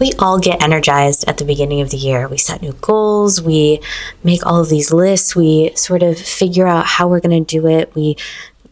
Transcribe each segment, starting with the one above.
We all get energized at the beginning of the year. We set new goals, we make all of these lists, we sort of figure out how we're going to do it. We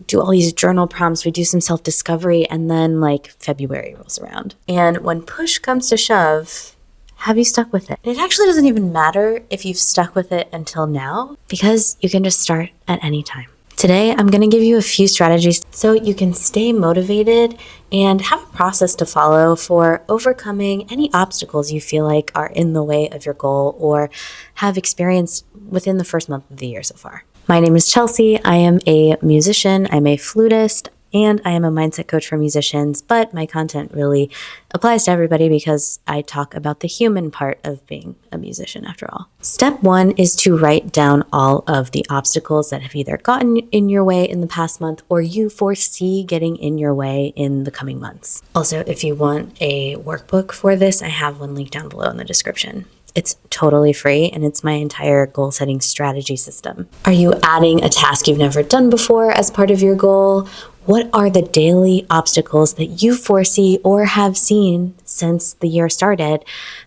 do all these journal prompts, we do some self-discovery, and then like February rolls around. And when push comes to shove, have you stuck with it? And it actually doesn't even matter if you've stuck with it until now, because you can just start at any time. Today, I'm going to give you a few strategies so you can stay motivated and have a process to follow for overcoming any obstacles you feel like are in the way of your goal or have experienced within the first month of the year so far. My name is Chelsea. I am a musician. I'm a flutist, and I am a mindset coach for musicians, but my content really applies to everybody because I talk about the human part of being a musician after all. Step 1 is to write down all of the obstacles that have either gotten in your way in the past month or you foresee getting in your way in the coming months. Also, if you want a workbook for this, I have one linked down below in the description. It's totally free, and it's my entire goal-setting strategy system. Are you adding a task you've never done before as part of your goal? What are the daily obstacles that you foresee or have seen since the year started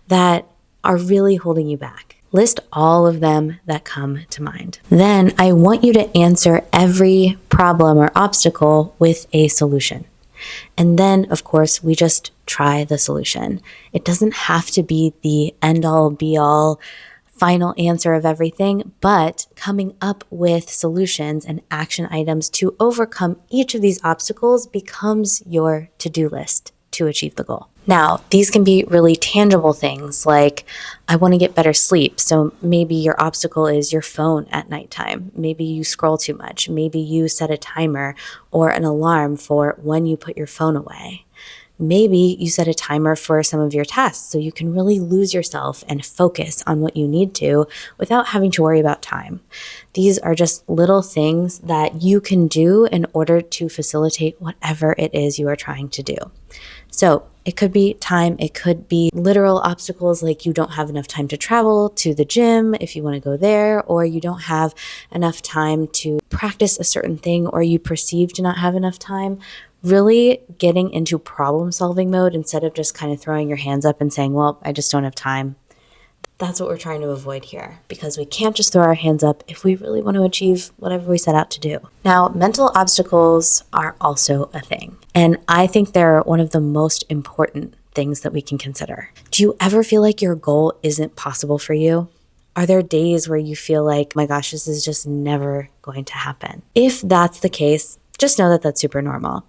that are really holding you back? List all of them that come to mind. Then I want you to answer every problem or obstacle with a solution. And then, of course, we just try the solution. It doesn't have to be the end-all, be-all, final answer of everything, but coming up with solutions and action items to overcome each of these obstacles becomes your to-do list to achieve the goal. Now, these can be really tangible things like, I want to get better sleep. So maybe your obstacle is your phone at nighttime. Maybe you scroll too much. Maybe you set a timer or an alarm for when you put your phone away. Maybe you set a timer for some of your tasks so you can really lose yourself and focus on what you need to without having to worry about time. These are just little things that you can do in order to facilitate whatever it is you are trying to do. So it could be time, it could be literal obstacles like you don't have enough time to travel to the gym if you want to go there, or you don't have enough time to practice a certain thing, or you perceive to not have enough time. Really getting into problem solving mode instead of just kind of throwing your hands up and saying, well, I just don't have time. That's what we're trying to avoid here, because we can't just throw our hands up if we really want to achieve whatever we set out to do. Now, mental obstacles are also a thing, and I think they're one of the most important things that we can consider. Do you ever feel like your goal isn't possible for you? Are there days where you feel like, my gosh, this is just never going to happen? If that's the case, just know that that's super normal.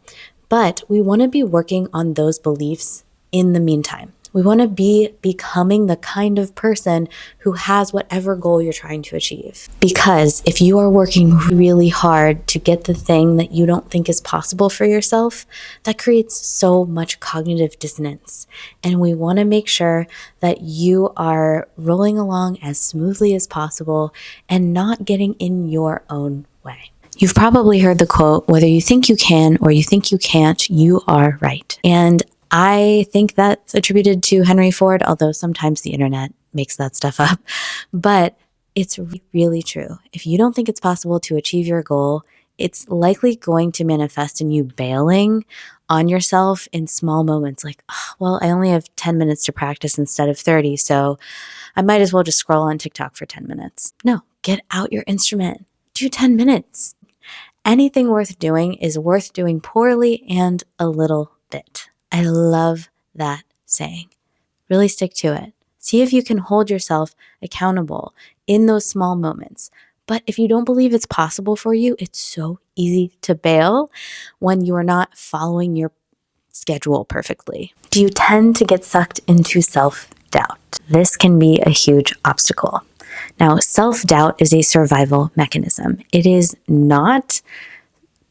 But we want to be working on those beliefs in the meantime. We want to be becoming the kind of person who has whatever goal you're trying to achieve. Because if you are working really hard to get the thing that you don't think is possible for yourself, that creates so much cognitive dissonance. And we want to make sure that you are rolling along as smoothly as possible and not getting in your own way. You've probably heard the quote, whether you think you can or you think you can't, you are right. And I think that's attributed to Henry Ford, although sometimes the internet makes that stuff up. But it's really true. If you don't think it's possible to achieve your goal, it's likely going to manifest in you bailing on yourself in small moments like, oh, well, I only have 10 minutes to practice instead of 30, so I might as well just scroll on TikTok for 10 minutes. No, get out your instrument. Do 10 minutes. Anything worth doing is worth doing poorly and a little bit. I love that saying. Really stick to it. See if you can hold yourself accountable in those small moments. But if you don't believe it's possible for you, it's so easy to bail when you are not following your schedule perfectly. Do you tend to get sucked into self-doubt? This can be a huge obstacle. Now, self-doubt is a survival mechanism. It is not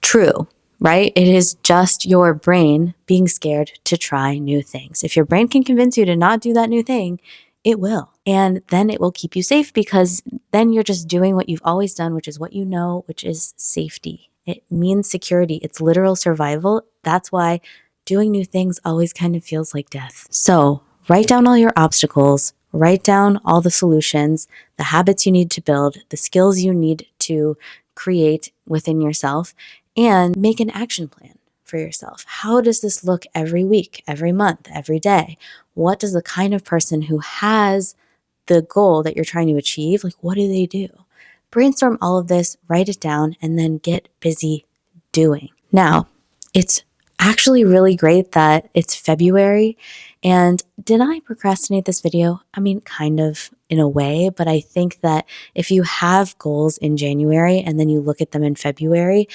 true, right? It is just your brain being scared to try new things. If your brain can convince you to not do that new thing, it will. And then it will keep you safe, because then you're just doing what you've always done, which is what you know, which is safety. It means security. It's literal survival. That's why doing new things always kind of feels like death. So write down all your obstacles, write down all the solutions, the habits you need to build, the skills you need to create within yourself, and make an action plan. for yourself? How does this look every week, every month, every day? What does the kind of person who has the goal that you're trying to achieve, like what do they do? Brainstorm all of this, write it down, and then get busy doing. Now, it's actually really great that it's February. And did I procrastinate this video? I mean, kind of in a way, but I think that if you have goals in January and then you look at them in February,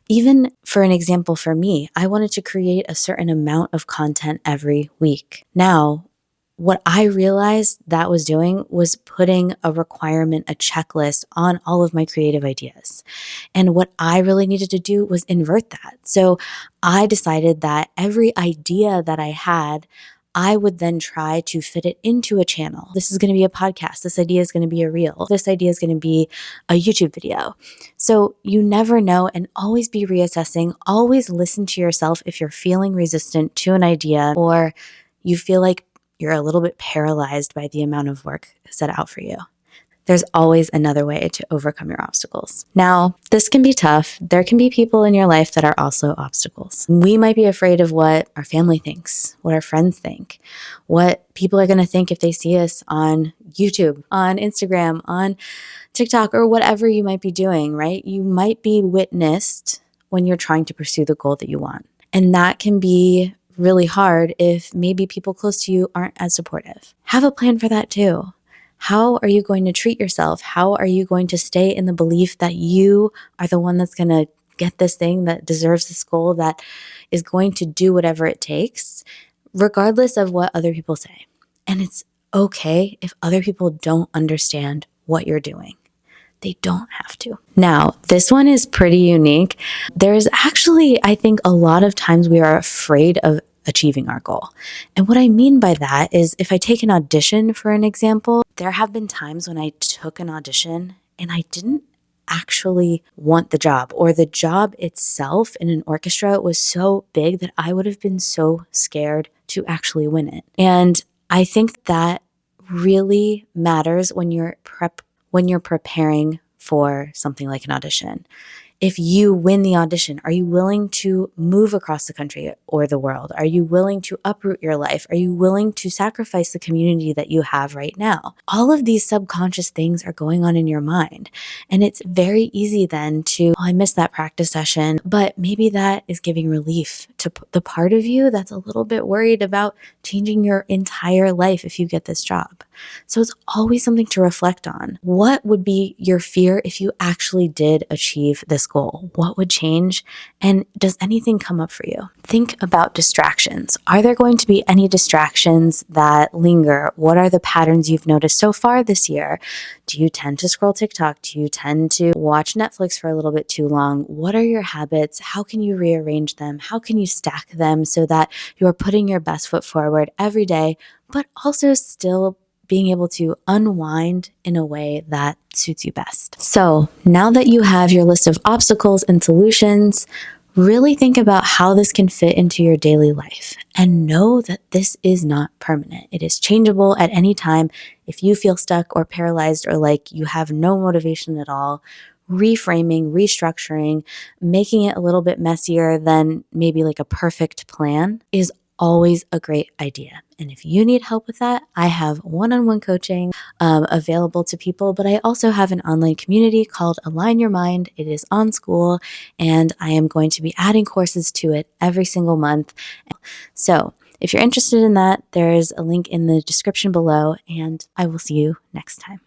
even for an example for me, I wanted to create a certain amount of content every week. Now, what I realized that was doing was putting a requirement, a checklist on all of my creative ideas. And what I really needed to do was invert that. So I decided that every idea that I had, I would then try to fit it into a channel. This is going to be a podcast. This idea is going to be a reel. This idea is going to be a YouTube video. So you never know, and always be reassessing. Always listen to yourself if you're feeling resistant to an idea or you feel like you're a little bit paralyzed by the amount of work set out for you. There's always another way to overcome your obstacles. Now, this can be tough. There can be people in your life that are also obstacles. We might be afraid of what our family thinks, what our friends think, what people are going to think if they see us on YouTube, on Instagram, on TikTok, or whatever you might be doing, right? You might be witnessed when you're trying to pursue the goal that you want. And that can be really hard if maybe people close to you aren't as supportive. Have a plan for that too. How are you going to treat yourself? How are you going to stay in the belief that you are the one that's going to get this thing, that deserves this goal, that is going to do whatever it takes, regardless of what other people say? And it's okay if other people don't understand what you're doing. They don't have to. Now, this one is pretty unique. There's actually, I think, a lot of times we are afraid of achieving our goal. And what I mean by that is if I take an audition, for an example, there have been times when I took an audition and I didn't actually want the job, or the job itself in an orchestra was so big that I would have been so scared to actually win it. And I think that really matters when you're preparing for something like an audition. If you win the audition, are you willing to move across the country or the world? Are you willing to uproot your life? Are you willing to sacrifice the community that you have right now? All of these subconscious things are going on in your mind. And it's very easy then to, oh, I missed that practice session, but maybe that is giving relief to the part of you that's a little bit worried about changing your entire life if you get this job. So it's always something to reflect on. What would be your fear if you actually did achieve this goal? What would change? And does anything come up for you? Think about distractions. Are there going to be any distractions that linger? What are the patterns you've noticed so far this year? Do you tend to scroll TikTok? Do you tend to watch Netflix for a little bit too long? What are your habits? How can you rearrange them? How can you stack them so that you are putting your best foot forward every day, but also still being able to unwind in a way that suits you best? So now that you have your list of obstacles and solutions, really think about how this can fit into your daily life and know that this is not permanent. It is changeable at any time. If you feel stuck or paralyzed or like you have no motivation at all, reframing, restructuring, making it a little bit messier than maybe like a perfect plan is always a great idea. And if you need help with that, I have one-on-one coaching available to people, but I also have an online community called Align Your Mind. It is on School, and I am going to be adding courses to it every single month. So if you're interested in that, there's a link in the description below, and I will see you next time.